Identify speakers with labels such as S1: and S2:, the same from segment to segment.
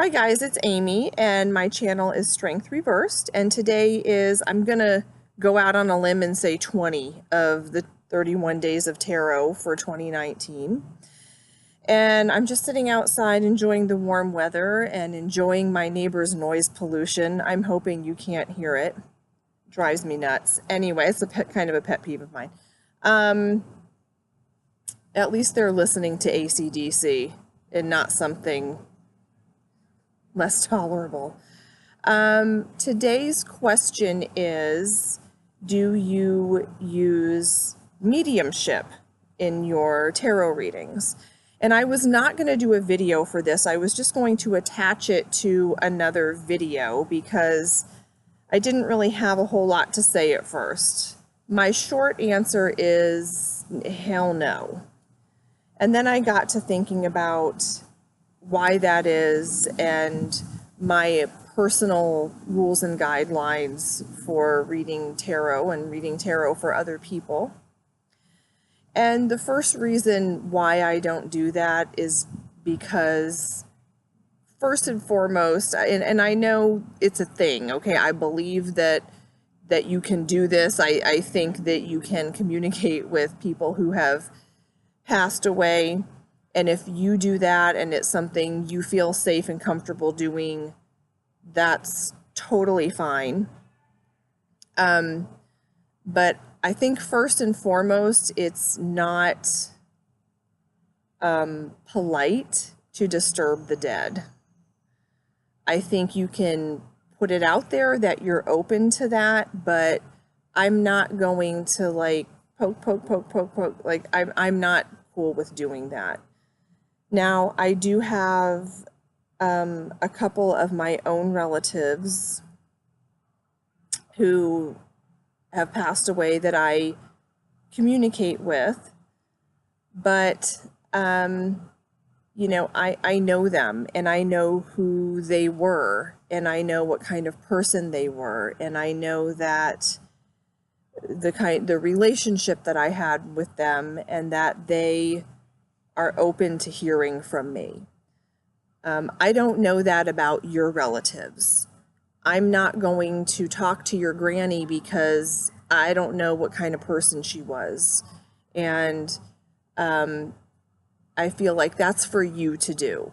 S1: Hi guys, it's Amy and my channel is Strength Reversed, and today is, I'm gonna go out on a limb and say 20 of the 31 days of tarot for 2019. And I'm just sitting outside enjoying the warm weather and enjoying my neighbor's noise pollution. I'm hoping you can't hear it. Drives me nuts. Anyway, it's kind of a pet peeve of mine. At least they're listening to AC/DC and not something less tolerable. Today's question is, do you use mediumship in your tarot readings? And I was not going to do a video for this. I was just going to attach it to another video because I didn't really have a whole lot to say at first. My short answer is hell no. And then I got to thinking about why that is and my personal rules and guidelines for reading tarot and reading tarot for other people. And the first reason why I don't do that is because, first and foremost, and I know it's a thing, okay, I believe that you can do this. I think that you can communicate with people who have passed away. And if you do that and it's something you feel safe and comfortable doing, that's totally fine. But I think first and foremost, it's not polite to disturb the dead. I think you can put it out there that you're open to that, but I'm not going to like poke. Like I'm not cool with doing that. Now, I do have a couple of my own relatives who have passed away that I communicate with, but, you know, I know them, and I know who they were, and I know what kind of person they were, and I know that the relationship that I had with them, and that they are open to hearing from me. I don't know that about your relatives. I'm not going to talk to your granny because I don't know what kind of person she was. And I feel like that's for you to do.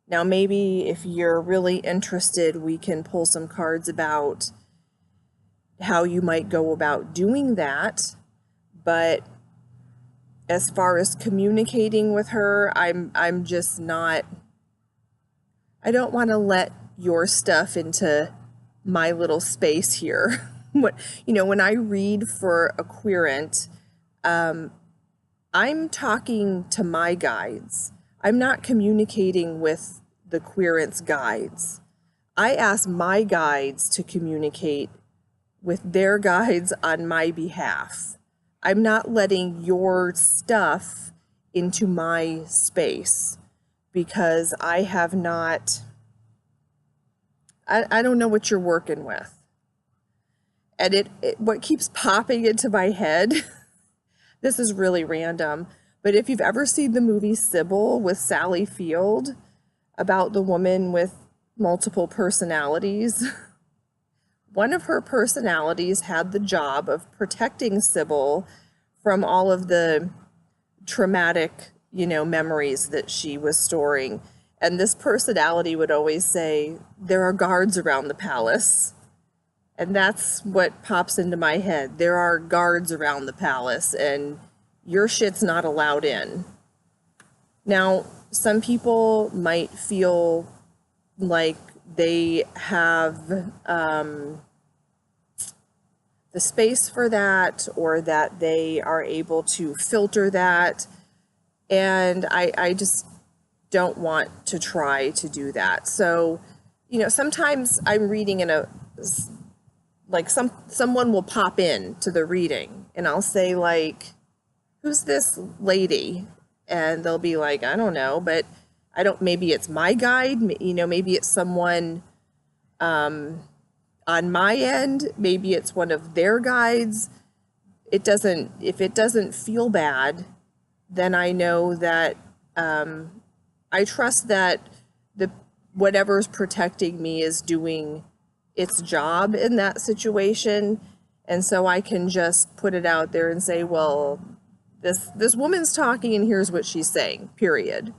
S1: Now, maybe if you're really interested, we can pull some cards about how you might go about doing that. But as far as communicating with her, I'm just not, I don't want to let your stuff into my little space here. When I read for a querent, I'm talking to my guides. I'm not communicating with the querent's guides. I ask my guides to communicate with their guides on my behalf. I'm not letting your stuff into my space because I have not, I don't know what you're working with. And what keeps popping into my head, this is really random, but if you've ever seen the movie Sybil with Sally Field about the woman with multiple personalities, one of her personalities had the job of protecting Sybil from all of the traumatic, memories that she was storing. And this personality would always say, there are guards around the palace. And that's what pops into my head. There are guards around the palace, and your shit's not allowed in. Now, some people might feel like they have the space for that, or that they are able to filter that, and I just don't want to try to do that. So, sometimes I'm reading in a, like someone will pop in to the reading, and I'll say like, who's this lady? And they'll be like, I don't know, but maybe it's my guide, maybe it's someone on my end, maybe it's one of their guides. If it doesn't feel bad, then I know that I trust that whatever's protecting me is doing its job in that situation. And so I can just put it out there and say, well, this woman's talking and here's what she's saying, period.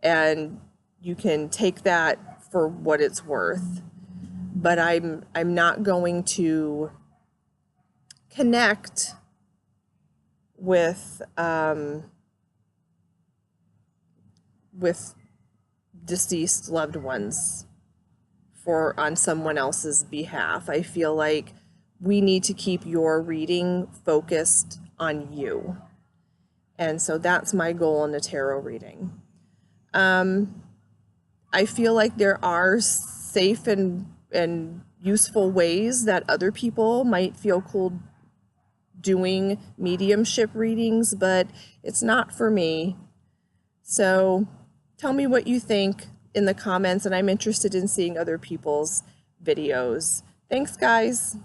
S1: And you can take that for what it's worth. But I'm not going to connect with deceased loved ones on someone else's behalf. I feel like we need to keep your reading focused on you. And so that's my goal in a tarot reading. I feel like there are safe and useful ways that other people might feel cool doing mediumship readings, but it's not for me. So tell me what you think in the comments, and I'm interested in seeing other people's videos. Thanks, guys.